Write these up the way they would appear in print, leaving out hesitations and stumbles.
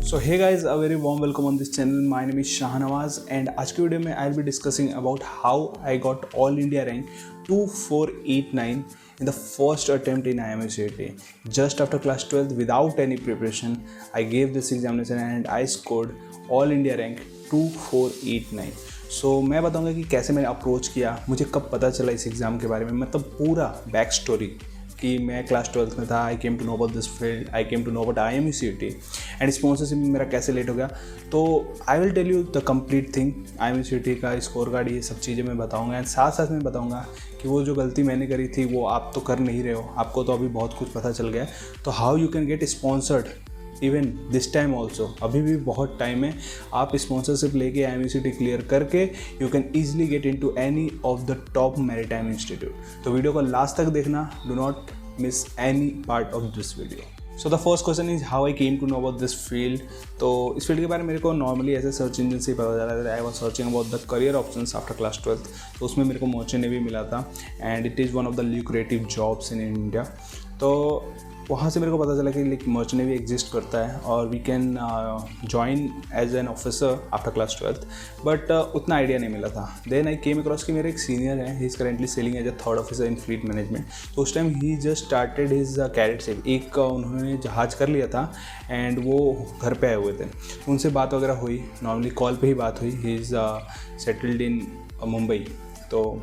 So hey guys a very warm welcome on this channel. My name is Shahnawaz and आज की video में I will be discussing about how I got all India rank 2489 in the first attempt in IMCET. Just after class 12th, without any preparation, I gave this examination and I scored all India rank 2489. सो मैं बताऊंगा कि कैसे मैंने approach किया, मुझे कब पता चला इस एग्ज़ाम के बारे में, मतलब पूरा बैक स्टोरी कि मैं क्लास 12th में था. I came to know about this field, I came to know about IMCET and sponsorship मेरा कैसे लेट हो गया. तो I will tell you the complete thing. IMCET का स्कोर कार्ड, ये सब चीज़ें मैं बताऊंगा एंड साथ साथ मैं बताऊंगा कि वो जो गलती मैंने करी थी वो आप तो कर नहीं रहे हो, आपको तो अभी बहुत कुछ पता चल गया है. तो how you can get sponsored even this time also. अभी भी बहुत टाइम है, आप स्पॉन्सरशिप लेके IMCET क्लियर करके you can easily get into any of the top maritime institute. तो वीडियो को लास्ट तक देखना, do not miss any part of this video. So the first question is how I came to know about this field. तो इस field के बारे में मेरे को नॉर्मली ऐसे सर्च इंजन से ही पता चला था. I was searching about the career options after class 12th. तो उसमें मेरे को मर्चेंट नेवी मिला था and it is one of the lucrative jobs in India. तो वहाँ से मेरे को पता चला कि लाइक मर्चेंट नेवी एग्जिस्ट करता है और we can join as an officer after class 12th. But उतना आइडिया नहीं मिला था. देन आई केम अक्रॉस कि मेरे एक सीनियर है, he is currently sailing as a third officer in fleet management. तो उस time he just started his cadetship. एक उन्होंने जहाज़ कर लिया था एंड वो घर पे आए हुए थे. उनसे बात वगैरह हुई, नॉर्मली कॉल पे ही बात हुई. He is settled in Mumbai. तो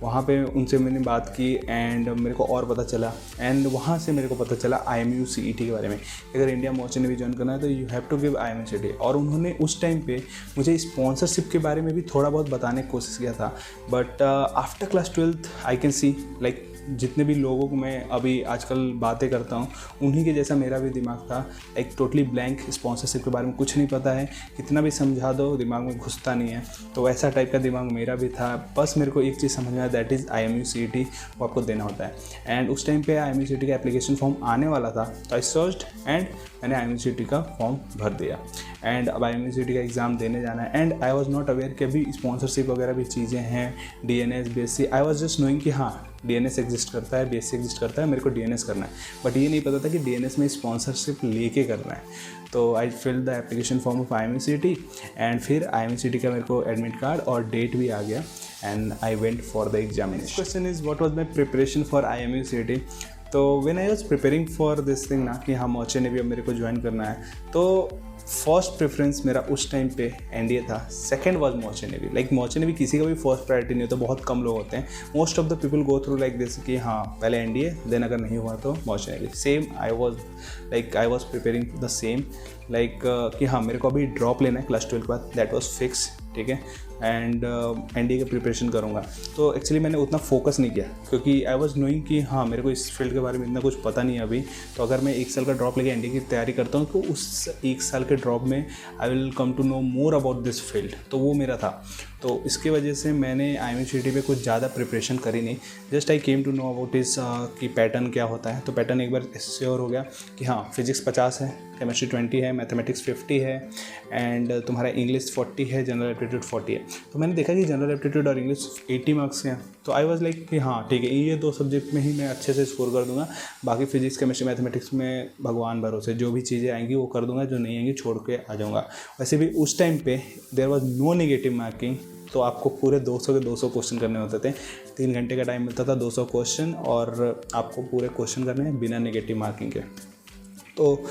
वहाँ पे उनसे मैंने बात की एंड मेरे को और पता चला एंड वहाँ से मेरे को पता चला IMUCET के बारे में. अगर इंडिया मर्चेंट नेवी ज्वाइन करना है तो you have to give IMCET. और उन्होंने उस टाइम पे मुझे स्पॉन्सरशिप के बारे में भी थोड़ा बहुत बताने की कोशिश किया था. But after class 12th I can see like जितने भी लोगों को मैं अभी आजकल बातें करता हूँ उन्हीं के जैसा मेरा भी दिमाग था. एक टोटली ब्लैंक, स्पॉन्सरशिप के बारे में कुछ नहीं पता है, कितना भी समझा दो दिमाग में घुसता नहीं है. तो वैसा टाइप का दिमाग मेरा भी था. बस मेरे को एक चीज़ समझ में आया, दैट इज़ IMUCET, वो आपको देना होता है. एंड उस टाइम पे IMUCET का एप्लीकेशन फॉर्म आने वाला था. तो आई सर्च्ड एंड मैंने IMUCET का फॉर्म भर दिया एंड अब IMUCET का एग्ज़ाम देने जाना है. And I was not aware कि अभी स्पॉन्सरशिप वगैरह भी चीज़ें हैं, DNS BSc. I was just knowing कि हाँ DNS एग्जिस्ट करता है, BSc एग्जिस्ट करता है, मेरे को DNS करना है. बट ये नहीं पता था कि DNS में स्पॉन्सरशिप लेके करना है. तो I filled the application form of IMUCET and फिर IMUCET का मेरे को एडमिट कार्ड और डेट भी आ गया and I went for the examination. Question is what was my preparation for IMUCET. तो when I was preparing for this thing ना कि हाँ मर्चेंट नेवी अब मेरे को ज्वाइन करना है, तो फर्स्ट प्रेफरेंस मेरा उस टाइम पे NDA था. Second was merchant navy. Like merchant navy किसी का भी फर्स्ट प्रायोरिटी नहीं होता, बहुत कम लोग होते हैं. Most of the people go through like this कि हाँ पहले NDA, देन अगर नहीं हुआ तो merchant navy. Same I was preparing the same like कि हाँ मेरे को अभी ड्रॉप लेना है क्लास 12 के बाद. दैट वॉज फिक्स, ठीक है. एंड NDA की प्रिपरेशन करूँगा. तो एक्चुअली मैंने उतना फोकस नहीं किया क्योंकि आई वॉज नोइंग कि हाँ मेरे को इस फील्ड के बारे में इतना कुछ पता नहीं है अभी. तो अगर मैं 1 साल का ड्रॉप लेके NDA की तैयारी करता हूँ तो उस 1 साल के ड्रॉप में I will come to know more about this field. तो वो मेरा था. तो इसकी वजह से मैंने IMUCET पे कुछ ज़्यादा प्रिपरेशन करी नहीं. Just I came to know about इस कि पैटर्न क्या होता है. तो पैटर्न एक बार श्योर हो गया कि हाँ फिजिक्स 50 है, केमिस्ट्री 20 है, मैथमेटिक्स 50 है एंड तुम्हारा इंग्लिश 40 है, जनरल एप्टीट्यूड 40 है. तो मैंने देखा कि जनरल एप्टीट्यूड और इंग्लिश 80 मार्क्स के हैं. तो आई वाज लाइक कि हाँ ठीक है, ये 2 सब्जेक्ट में ही मैं अच्छे से स्कोर कर दूंगा. बाकी फिजिक्स केमिस्ट्री मैथमेटिक्स में भगवान भरोसे, जो भी चीज़ें आएंगी वो कर दूंगा, जो नहीं आएंगी छोड़ के आ जाऊँगा. वैसे भी उस टाइम पे there was no negative marking. तो आपको पूरे 200 के 200 क्वेश्चन करने होते थे. 3 घंटे का टाइम मिलता था, 200 क्वेश्चन, और आपको पूरे क्वेश्चन करने हैं बिना नेगेटिव मार्किंग के. तो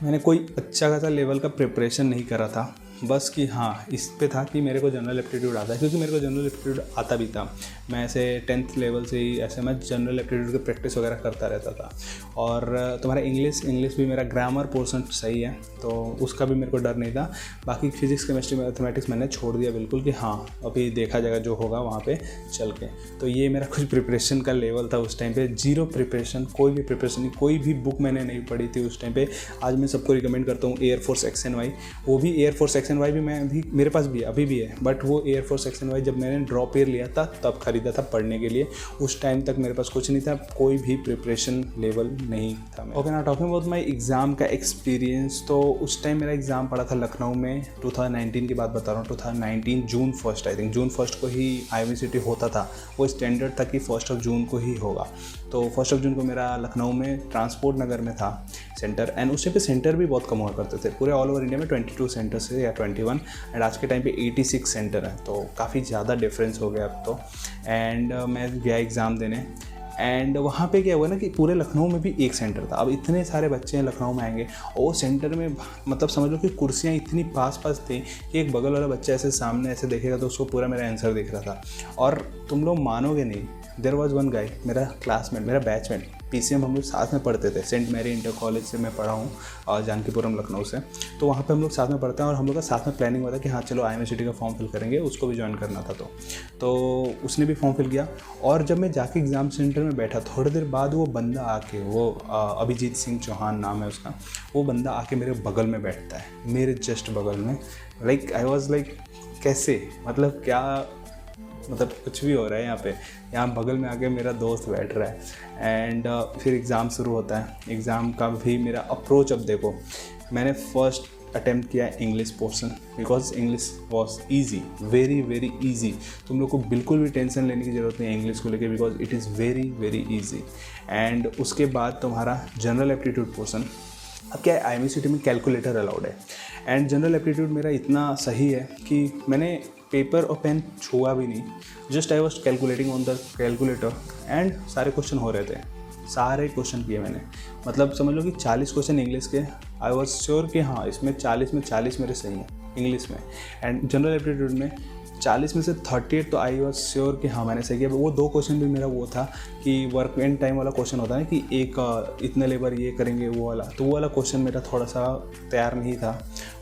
मैंने कोई अच्छा खासा लेवल का प्रिपरेशन नहीं करा था. बस कि हाँ इस पे था कि मेरे को जनरल एप्टीट्यूड आता है, क्योंकि मेरे को जनरल एप्टीट्यूड आता भी था. मैं ऐसे 10th लेवल से ही ऐसे मैं जनरल एप्टीट्यूड की प्रैक्टिस वगैरह करता रहता था. और तुम्हारा इंग्लिश भी मेरा ग्रामर पोर्शन सही है, तो उसका भी मेरे को डर नहीं था. बाकी फिजिक्स केमिस्ट्री मैथमेटिक्स मैंने छोड़ दिया बिल्कुल कि हाँ अभी देखा जाएगा जो होगा वहाँ पे चल के. तो ये मेरा कुछ प्रिपरेशन का लेवल था उस टाइम पे. 0 प्रिपरेशन, कोई भी प्रिपरेशन नहीं, कोई भी बुक मैंने नहीं पढ़ी थी उस टाइम पे. आज मैं सबको रिकमेंड करता हूँ एयरफोर्स XNY. वो भी एयरफोर्स XNY भी मैं अभी मेरे पास भी है, अभी भी है, बट वो एयरफोर्स XNY जब मैंने ड्रॉप ईयर लिया था तब खरीदा था पढ़ने के लिए। उस टाइम तक मेरे पास कुछ नहीं था, कोई भी प्रिपरेशन लेवल नहीं था। ओके, ना टॉकिंग अबाउट माय एग्ज़ाम का एक्सपीरियंस, तो उस टाइम मेरा एग्ज़ाम पड़ा था लखनऊ में। 2019 की बात बता रहा हूँ, 2019 जून 1 आई थिंक, जून 1 को ही IMCT होता था। वो स्टैंडर्ड था कि 1 जून को ही होगा। तो 1 जून को मेरा लखनऊ में ट्रांसपोर्ट नगर में था सेंटर, एंड उस टाइम पे सेंटर भी बहुत कम हुआ करते थे। पूरे ऑल ओवर इंडिया में 22 सेंटर्स है या 21, एंड आज के टाइम पे 86 सेंटर है, तो काफ़ी ज़्यादा डिफरेंस हो गया अब तो। एंड मैं गया एग्ज़ाम देने, एंड वहाँ पे क्या हुआ ना कि पूरे लखनऊ में भी एक सेंटर था। अब इतने सारे बच्चे हैं लखनऊ में आएंगे, और वो सेंटर में मतलब समझ लो कि कुर्सियाँ इतनी पास पास थी कि एक बगल वाला बच्चा ऐसे सामने ऐसे देखेगा तो उसको पूरा मेरा आंसर दिख रहा था। और तुम लोग मानोगे नहीं, देयर वॉज वन गाय, मेरा क्लासमेट, मेरा बैचमेट, PCM हम लोग साथ में पढ़ते थे। सेंट मैरी इंटर कॉलेज से मैं पढ़ा हूँ, और जानकीपुरम लखनऊ से। तो वहाँ पे हम लोग साथ में पढ़ते हैं, और हम लोग का साथ में प्लानिंग हुआ था कि हाँ चलो IMCT का फॉर्म फिल करेंगे, उसको भी ज्वाइन करना था। तो उसने भी फॉर्म फिल किया, और जब मैं जाके एग्ज़ाम सेंटर में बैठा, थोड़ी देर बाद वो बंदा आके, वो अभिजीत सिंह चौहान नाम है उसका, वो बंदा आके मेरे बगल में बैठता है, मेरे जस्ट बगल में। लाइक आई वॉज लाइक कैसे, मतलब क्या, मतलब कुछ भी हो रहा है यहाँ पे, यहाँ बगल में आके मेरा दोस्त बैठ रहा है। एंड फिर एग्ज़ाम शुरू होता है। एग्ज़ाम का भी मेरा अप्रोच, अब देखो, मैंने फर्स्ट अटेम्प्ट किया English portion, because English was easy, very very easy. तुम लोग को बिल्कुल भी टेंशन लेने की ज़रूरत नहीं है इंग्लिश को लेके, because it is very very easy. And उसके बाद तुम्हारा जनरल एप्टीट्यूड पोर्शन। अब क्या है, IMCT में कैलकुलेटर अलाउड है, एंड जनरल एप्टीट्यूड मेरा इतना सही है कि मैंने पेपर और पेन छुआ भी नहीं, just I was calculating on the calculator, and सारे क्वेश्चन हो रहे थे, सारे क्वेश्चन किए मैंने। मतलब समझ लो कि 40 क्वेश्चन इंग्लिश के, आई वॉज श्योर कि हाँ इसमें 40 में 40 मेरे सही हैं इंग्लिश में, एंड जनरल एप्टीट्यूड में 40 में से 38, तो आई वॉज श्योर कि हाँ मैंने सही किया। वो 2 क्वेश्चन भी मेरा वो था कि वर्क एंड टाइम वाला क्वेश्चन होता है ना, कि एक इतने लेबर ये करेंगे वो वाला, तो वो वाला क्वेश्चन मेरा थोड़ा सा तैयार नहीं था,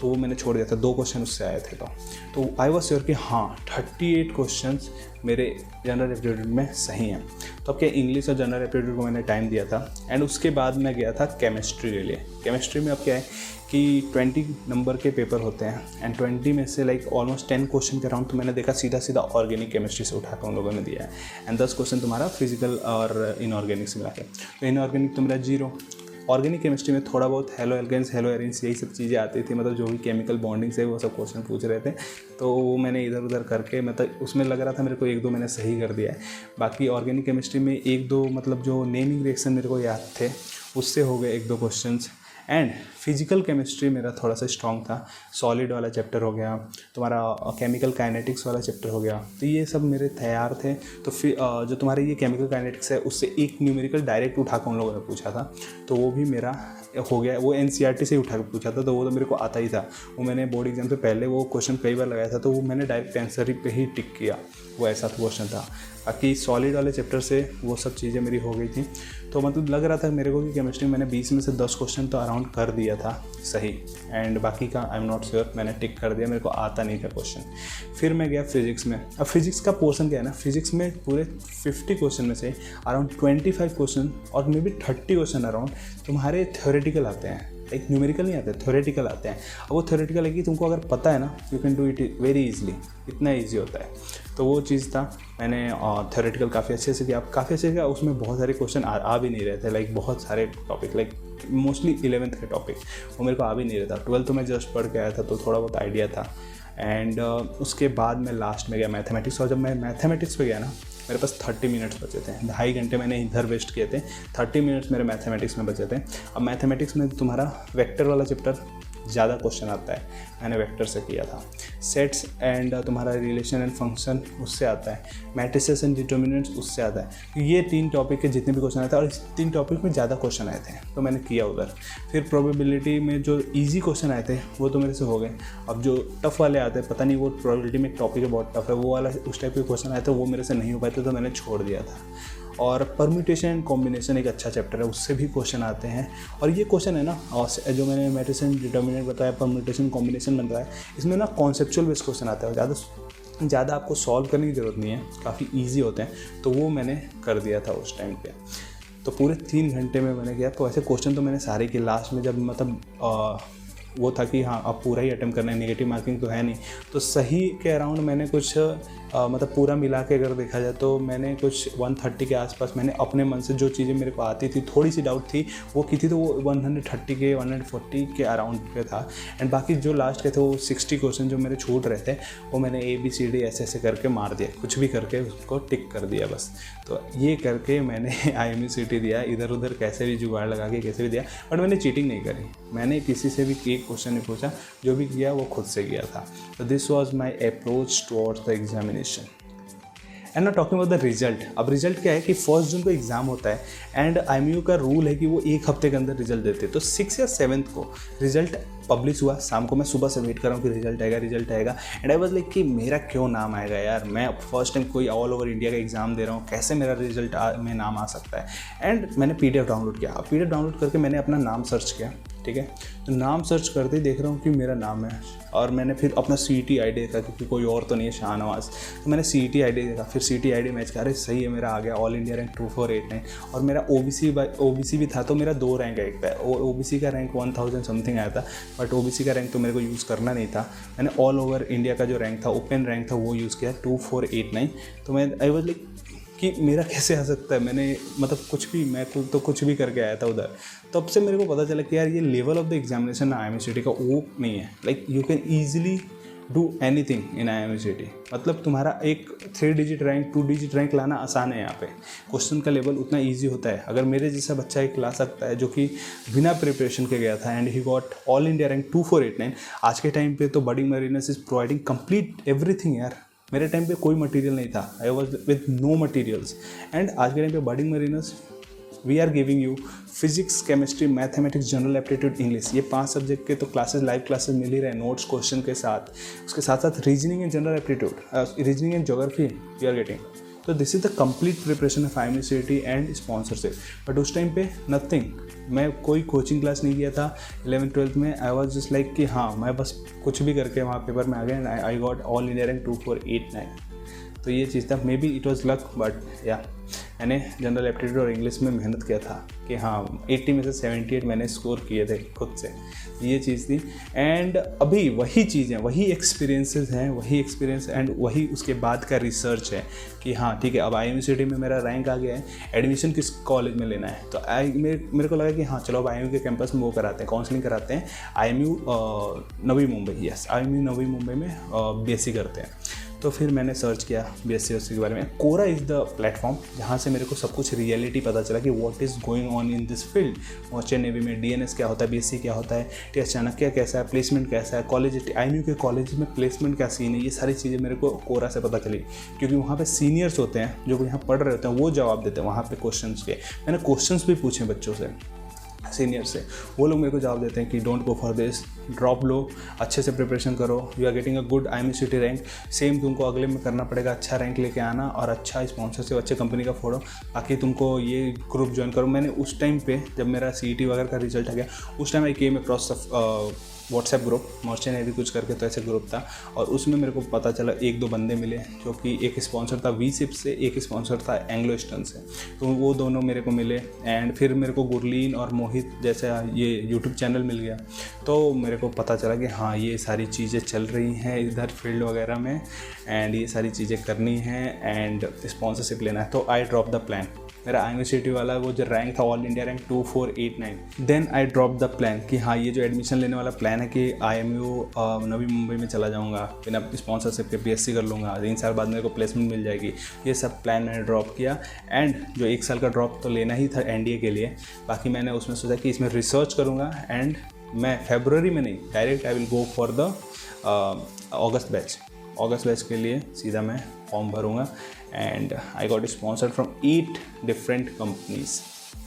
तो वो मैंने छोड़ दिया था। 2 क्वेश्चन उससे आए थे, तो आई वॉज श्योर कि हाँ 38 क्वेश्चन मेरे जनरल एप्टीट्यूड में सही हैं। तो अब क्या, इंग्लिश और जनरल एप्टीट्यूड को मैंने टाइम दिया था, एंड उसके बाद मैं गया था केमिस्ट्री के लिए। केमिस्ट्री में अब क्या है कि 20 नंबर के पेपर होते हैं, एंड 20 में से लाइक ऑलमोस्ट 10 क्वेश्चन के अराउंड तो मैंने देखा सीधा ऑर्गेनिक केमिस्ट्री से उठाकर उन लोगों ने दिया है, एंड 10 क्वेश्चन तुम्हारा फिजिकल और इनऑर्गेनिक से मिला के। तो इनऑर्गेनिक तो मेरा 0। ऑर्गेनिक केमिस्ट्री में थोड़ा बहुत हेलो एल्केन्स, हेलो एरिन्स, यही सब चीज़ें आती थी, मतलब जो भी केमिकल बॉन्डिंग से वो सब क्वेश्चन पूछ रहे थे, तो वो मैंने इधर उधर करके, मतलब उसमें लग रहा था मेरे को 1-2 मैंने सही कर दिया है। बाकी ऑर्गेनिक केमिस्ट्री में 1-2 मतलब जो नेमिंग रिएक्शन मेरे को याद थे उससे हो गए 1-2 क्वेश्चन। एंड फिजिकल केमिस्ट्री मेरा थोड़ा सा स्ट्रॉन्ग था, सॉलिड वाला चैप्टर हो गया, तुम्हारा केमिकल काइनेटिक्स वाला चैप्टर हो गया, तो ये सब मेरे तैयार थे। तो फिर जो तुम्हारे ये केमिकल काइनेटिक्स है उससे एक न्यूमेरिकल डायरेक्ट उठा कर उन लोगों ने पूछा था, तो वो भी मेरा हो गया। वो NCERT से ही उठा कर पूछा था, तो वो तो मेरे को आता ही था। वो मैंने बोर्ड एग्जाम से पहले वो क्वेश्चन कई बार लगाया था, तो वो मैंने डायरेक्ट आंसर पे ही टिक किया, वो ऐसा क्वेश्चन था। बाकी सॉलिड वाले चैप्टर से वो सब चीज़ें मेरी हो गई थी, तो मतलब लग रहा था मेरे को कि केमिस्ट्री मैंने 20 में से 10 क्वेश्चन तो अराउंड कर दिया था सही, एंड बाकी का आई एम नॉट श्योर, मैंने टिक कर दिया, मेरे को आता नहीं था क्वेश्चन। फिर मैं गया फिजिक्स में। अब फिजिक्स का पोर्शन क्या है ना, फिजिक्स में पूरे 50 क्वेश्चन में से अराउंड 25 क्वेश्चन और मे बी 30 क्वेश्चन अराउंड तुम्हारे थ्योरेटिकल आते हैं, एक न्यूमेरिकल नहीं आते, थ्योरेटिकल आते हैं। अब वो थ्योरेटिकल है कि तुमको अगर पता है ना, you can do it very easily, इतना ईजी होता है। तो वो चीज़ था, मैंने थ्योरेटिकल काफ़ी अच्छे से किया, काफ़ी अच्छे से किया। उसमें बहुत सारे क्वेश्चन आ भी नहीं रहे थे, लाइक बहुत सारे टॉपिक, लाइक मोस्टली 11th के टॉपिक वो मेरे को आ भी नहीं रहा था। 12th तो मैं जस्ट पढ़ के आया था, तो थोड़ा बहुत आइडिया था। एंड उसके बाद मैं लास्ट में गया मैथमेटिक्स, और जब मैं मैथमेटिक्स पे गया ना, मेरे पास 30 मिनट्स बचे थे, 2.5 घंटे मैंने इधर वेस्ट किए थे, 30 मिनट्स मेरे मैथमेटिक्स में बचे थे। अब मैथमेटिक्स में तुम्हारा वेक्टर वाला चैप्टर ज़्यादा क्वेश्चन आता है, मैंने वेक्टर से किया था। सेट्स एंड तुम्हारा रिलेशन एंड फंक्शन उससे आता है, मैट्रिसेस एंड डिटर्मिनेंट्स उससे आता है। ये 3 टॉपिक के जितने भी क्वेश्चन आए थे, और इस 3 टॉपिक में ज़्यादा क्वेश्चन आए थे, तो मैंने किया उधर। फिर प्रोबेबिलिटी में जो इजी क्वेश्चन आए थे वो तो मेरे से हो गए। अब जो टफ़ वाले आते हैं, पता नहीं वो प्रोबेबिलिटी में एक टॉपिक है बहुत टफ है, वो वाला उस टाइप के क्वेश्चन आए थे, वो मेरे से नहीं हो पाए थे, तो मैंने छोड़ दिया था। और परम्यूटेशन एंड कॉम्बिनेशन एक अच्छा चैप्टर है, उससे भी क्वेश्चन आते हैं। और ये क्वेश्चन है ना, और जो मैंने मैट्रिक्स एंड डिटर्मिनेंट बताया, परम्यूटेशन कॉम्बिनेशन बताया, इसमें ना कॉन्सेप्चुअल बेस्ड क्वेश्चन आते हैं, ज़्यादा आपको सॉल्व करने की ज़रूरत नहीं है, काफ़ी ईजी होते हैं। तो वो मैंने कर दिया था उस टाइम पे। तो पूरे 3 घंटे में मैंने किया। तो ऐसे क्वेश्चन तो मैंने सारे किए। लास्ट में जब मतलब वो था कि हाँ अब पूरा ही अटेम्प्ट करना है, नेगेटिव मार्किंग तो है नहीं। तो सही के अराउंड मैंने कुछ मतलब पूरा मिला के अगर देखा जाए तो मैंने कुछ 130 के आसपास मैंने अपने मन से जो चीज़ें मेरे को आती थी, थोड़ी सी डाउट थी वो की थी, तो वो 130 के 140 के अराउंड पे था। एंड बाकी जो लास्ट के थे वो 60 क्वेश्चन जो मेरे छूट रहे थे वो मैंने ABCD ऐसे करके मार दिया, कुछ भी करके उसको टिक कर दिया बस। तो ये करके मैंने IMUCT दिया, इधर उधर कैसे भी जुगाड़ लगा के कैसे भी दिया, बट मैंने चीटिंग नहीं करी। मैंने किसी से भी एक क्वेश्चन नहीं पूछा, जो भी किया वो खुद से किया था। तो this was my approach towards the examination. And not talking about the result. अब रिजल्ट क्या है कि 1 जून को एग्ज़ाम होता है एंड IMU का रूल है कि वो 1 हफ्ते के अंदर रिजल्ट देते हैं। तो 6 या 7 को रिजल्ट पब्लिश हुआ, शाम को मैं सुबह से वेट कर रहा हूँ कि रिजल्ट आएगा। एंड आई वाज लाइक कि मेरा क्यों नाम आएगा यार, मैं फर्स्ट टाइम कोई ऑल ओवर इंडिया का एग्ज़ाम दे रहा हूँ, कैसे मेरा रिजल्ट में नाम आ सकता है। एंड मैंने PDF डाउनलोड किया। अब PDF डाउनलोड करके मैंने अपना नाम सर्च किया, ठीक है। तो नाम सर्च करते ही देख रहा हूँ कि मेरा नाम है, और मैंने फिर अपना CET ID देखा क्योंकि कोई और तो नहीं है शाहनवाज। तो मैंने CET ID देखा, फिर CET ID मैच किया, अरे सही है मेरा आ गया ऑल इंडिया रैंक 2489। और मेरा OBC भी था, तो मेरा 2 रैंक है, एक था OBC का रैंक 1000 समथिंग आया था, बट OBC का रैंक तो मेरे को यूज़ करना नहीं था। मैंने ऑल ओवर इंडिया का जो रैंक था, ओपन रैंक था, वो यूज़ किया 2489। तो मैं आई वाज लाइक कि मेरा कैसे आ सकता है, मैंने मतलब कुछ भी, मैं तो कुछ भी करके आया था उधर। तब से मेरे को पता चला कि यार ये level of the examination IMUCT का वो नहीं है। Like you can easily do anything in IMUCT। मतलब तुम्हारा एक 3 डिजिट रैंक 2 डिजिट रैंक लाना आसान है। यहाँ पे क्वेश्चन का लेवल उतना ईजी होता है। अगर मेरे जैसा बच्चा एक ला सकता है जो कि बिना प्रिपरेशन के गया था and he got all India rank 2489। आज के टाइम पे तो Budding Mariners is providing complete everything यार। मेरे टाइम पे कोई मटेरियल नहीं था, I was with no materials. And आज के टाइम पे Budding Mariners we are giving you physics, chemistry, mathematics, general aptitude, English, ये 5 सब्जेक्ट के तो क्लासेस, लाइव क्लासेस मिल ही रहे हैं नोट्स क्वेश्चन के साथ। उसके साथ साथ reasoning and general aptitude, reasoning and geography we are getting. तो this is the complete preparation of IMUCT and sponsorship. But उस टाइम पे नथिंग, मैं कोई कोचिंग क्लास नहीं किया था 11th-12th में। आई वॉज जस्ट लाइक कि हाँ मैं बस कुछ भी करके वहाँ पेपर में आ गया and I got all India rank 2489। तो ये चीज़ था, may be it was luck, but या मैंने जनरल एप्टीट्यूड और इंग्लिश में मेहनत किया था कि हाँ 80 में से 78 मैंने स्कोर किए थे खुद से। ये चीज़ थी। एंड अभी वही चीज़ें, वही एक्सपीरियंसेस हैं, वही एक्सपीरियंस एंड वही उसके बाद का रिसर्च है कि हाँ ठीक है अब IMUCT में मेरा रैंक आ गया है, एडमिशन किस कॉलेज में लेना है। तो मेरे को लगा कि हाँ चलो अब IMU के कैंपस में वो कराते हैं, काउंसलिंग कराते हैं। IMU Navi Mumbai, yes IMU Navi Mumbai में BSc करते हैं। तो फिर मैंने सर्च किया BSc के बारे में। कोरा इज़ द प्लेटफॉर्म जहाँ से मेरे को सब कुछ रियलिटी पता चला कि what is going on in this field. Merchant navy में DNS क्या होता है, BSc क्या होता है, TS चाणक्य कैसा है, प्लेसमेंट कैसा है, कॉलेज IMU के कॉलेज में प्लेसमेंट क्या सीन है, ये सारी चीज़ें मेरे को कोरा से पता चली। क्योंकि वहाँ पे सीनियर्स होते हैं जो यहाँ पढ़ रहे होते हैं, वो जवाब देते हैं वहाँ पे क्वेश्चंस के। मैंने क्वेश्चंस भी पूछे बच्चों से, सीनियर से, वो लोग मेरे को जवाब देते हैं कि don't go for this, drop लो, अच्छे से प्रिपरेशन करो, you are getting a good IMUCT rank. Same तुमको अगले में करना पड़ेगा, अच्छा रैंक लेके आना और अच्छा स्पॉन्सरशिप, अच्छे कंपनी का फोड़ो, बाकी तुमको ये ग्रुप ज्वाइन करो। मैंने उस टाइम पे जब मेरा CET वगैरह का रिजल्ट आ गया, उस time I came across WhatsApp group, merchant navy कुछ करके तो ऐसे ग्रुप था, और उसमें मेरे को पता चला 1-2 बंदे मिले जो कि एक स्पॉन्सर था VSIP से, एक स्पॉन्सर था एंग्लो ईस्टर्न से। तो वो दोनों मेरे को मिले एंड फिर मेरे को गुरलीन और मोहित जैसा ये यूट्यूब चैनल मिल गया। तो मेरे को पता चला कि हाँ ये सारी चीज़ें चल रही हैं इधर फील्ड वगैरह में एंड ये सारी चीज़ें करनी हैं एंड स्पॉन्सरशिप लेना है। तो आई ड्रॉप द प्लान। मेरा IMUCT वाला वो जो रैंक था all India rank 2489। Then I drop the plan कि हाँ ये जो एडमिशन लेने वाला प्लान है कि IMU नवी मुंबई में चला जाऊँगा, बिना स्पॉन्सरशिप के BSc कर लूँगा, 3 साल बाद मेरे को प्लेसमेंट मिल जाएगी। ये सब प्लान मैंने ड्रॉप किया एंड जो 1 साल का ड्रॉप तो लेना ही था NDA के लिए, बाकी मैंने उसमें सोचा कि इसमें रिसर्च करूँगा एंड मैं फरवरी में नहीं, direct I will go for the August batch के लिए सीधा मैं फॉर्म भरूँगा। And I got sponsored from 8 different companies,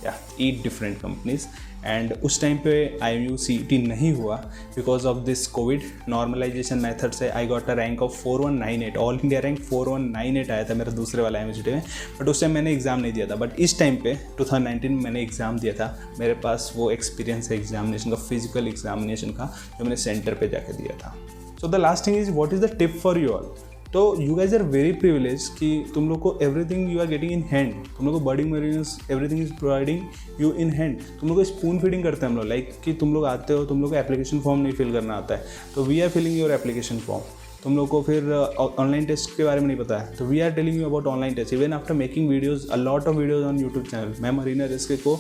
8 different companies. And उस टाइम पे IMUCT नहीं हुआ because of this covid normalization method से। I got a rank of 4198, all India rank 4198 आया था मेरा दूसरे वाला IMUCT में, बट उस टाइम मैंने एग्ज़ाम नहीं दिया था। बट इस टाइम पे 2019 में मैंने एग्ज़ाम दिया था, मेरे पास वो एक्सपीरियंस है एग्जामिनेशन का, फिजिकल एग्जामिनेशन का, जो मैंने सेंटर पर जाके दिया था। So the last thing is what is the tip for you all. तो you guys are very privilege कि तुम लोग को everything you are getting in hand, तुम लोग को Budding Mariners everything is providing you in hand. तुम लोग को स्पून फीडिंग करते हैं हम लोग, लाइक कि तुम लोग आते हो, तुम लोग को एप्लीकेशन फॉर्म नहीं फिल करना आता है, तो we are filling your application form. तुम लोग को फिर ऑनलाइन टेस्ट के बारे में नहीं पता है, तो we are telling you about online test even after making videos, a lot of videos on YouTube channel. मैं मरीना रिस्क को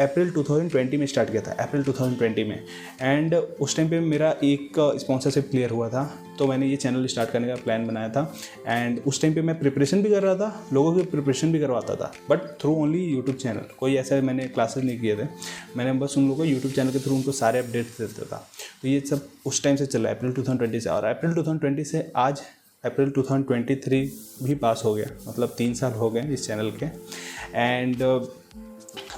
अप्रैल 2020 में स्टार्ट किया था, अप्रैल 2020 में, एंड उस टाइम पे मेरा एक स्पॉन्सरशिप क्लियर हुआ था, तो मैंने ये चैनल स्टार्ट करने का प्लान बनाया था। एंड उस टाइम पे मैं प्रिपरेशन भी कर रहा था, लोगों की प्रिपरेशन भी करवाता था, but through only YouTube channel. कोई ऐसा मैंने क्लासेस नहीं किए थे, मैंने बस उन लोगों को यूट्यूब चैनल के थ्रू उनको सारे अपडेट्स देता था। तो ये सब उस टाइम से चल रहा है, अप्रैल 2020 से। और अप्रैल 2020 से आज अप्रैल 2023 भी पास हो गया, मतलब 3 साल हो गए इस चैनल के। एंड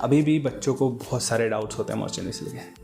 अभी भी बच्चों को बहुत सारे डाउट्स होते हैं मर्चेंट,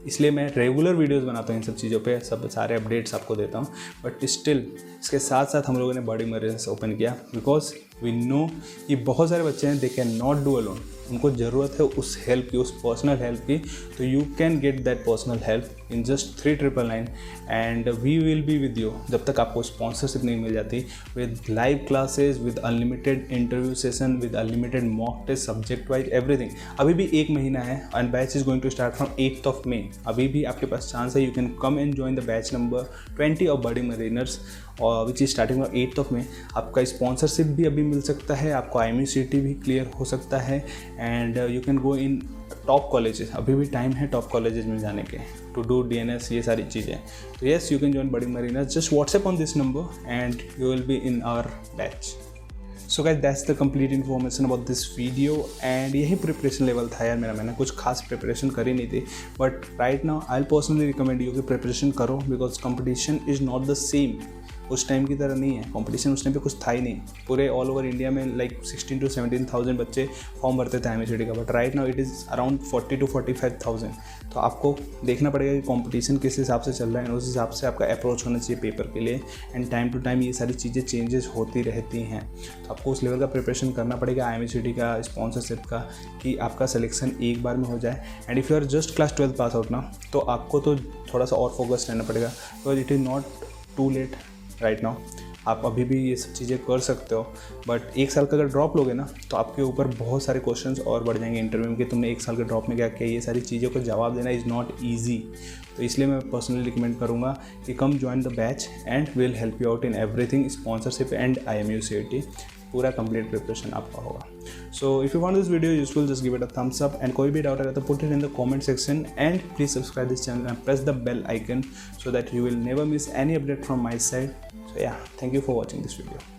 इसलिए मैं रेगुलर वीडियोस बनाता हूँ इन सब चीज़ों पे, सब सारे अपडेट्स आपको देता हूँ। बट स्टिल इसके साथ साथ हम लोगों ने बर्डिंग मरीनर्स ओपन किया, बिकॉज वी नो कि बहुत सारे बच्चे हैं, they can not do alone, उनको ज़रूरत है उस हेल्प की, उस पर्सनल हेल्प की। तो you can get that personal help in just 3999 and we will be with you जब तक आपको स्पॉन्सरशिप नहीं मिल जाती, with live classes, with unlimited interview session, with unlimited mock test, subject wise everything. अभी भी 1 महीना है and batch is going to start from 8th of May। अभी भी आपके पास चांस है, you can come and join the batch number 20 of Budding Mariners which is starting from 8th of May। आपका स्पॉन्सरशिप भी अभी मिल सकता है, आपको IMUCT भी क्लियर हो सकता है, and you can go in top colleges. अभी भी टाइम है टॉप कॉलेजेस में जाने के, टू डू DNS, ये सारी चीज़ें। तो yes, you can join Budding Mariners, just WhatsApp on this number and you will be in our batch. So guys, that's the complete information about this video. And यही preparation level था यार मेरा, मैंने कुछ खास प्रिपरेशन करी नहीं थी, but right now I will personally recommend you कि प्रिपरेशन करो, because competition is not the same. उस टाइम की तरह नहीं है कंपटीशन, उस टाइम पे कुछ था ही नहीं। पूरे ऑल ओवर इंडिया में लाइक 16 to 17,000 बच्चे फॉर्म भरते थे IMUCT का, but right now it is around 40 to 45,000। तो आपको देखना पड़ेगा कि कंपटीशन किस हिसाब से चल रहा है, उस हिसाब से आपका अप्रोच होना चाहिए पेपर के लिए। एंड टाइम टू टाइम ये सारी चीज़ें चेंजेस होती रहती हैं, तो आपको उस लेवल का प्रिपरेशन करना पड़ेगा IMUCT का, स्पॉन्सरशिप का, कि आपका सिलेक्शन एक बार में हो जाए। And if you are just class 12 pass out ना, तो आपको तो थोड़ा सा और फोकस रहना पड़ेगा, because it is not too late right now. आप अभी भी ये सब चीज़ें कर सकते हो, बट 1 साल का अगर ड्रॉप लोगे ना, तो आपके ऊपर बहुत सारे क्वेश्चंस और बढ़ जाएंगे इंटरव्यू में कि तुमने 1 साल के ड्रॉप में क्या किया। ये सारी चीज़ों को जवाब देना इज़ नॉट ईजी। तो इसलिए मैं पर्सनली रिकमेंड करूँगा कि come join the batch and will help you out in everything, sponsorship and IMUCT। पूरा कंप्लीट प्रिपरेशन आपका होगा। So if you found this video useful, just give it a thumbs up, and कोई भी doubt है तो put it in the comment section, and please subscribe this channel and press the bell icon so that you will never miss any update from my side. So yeah, thank you for watching this video.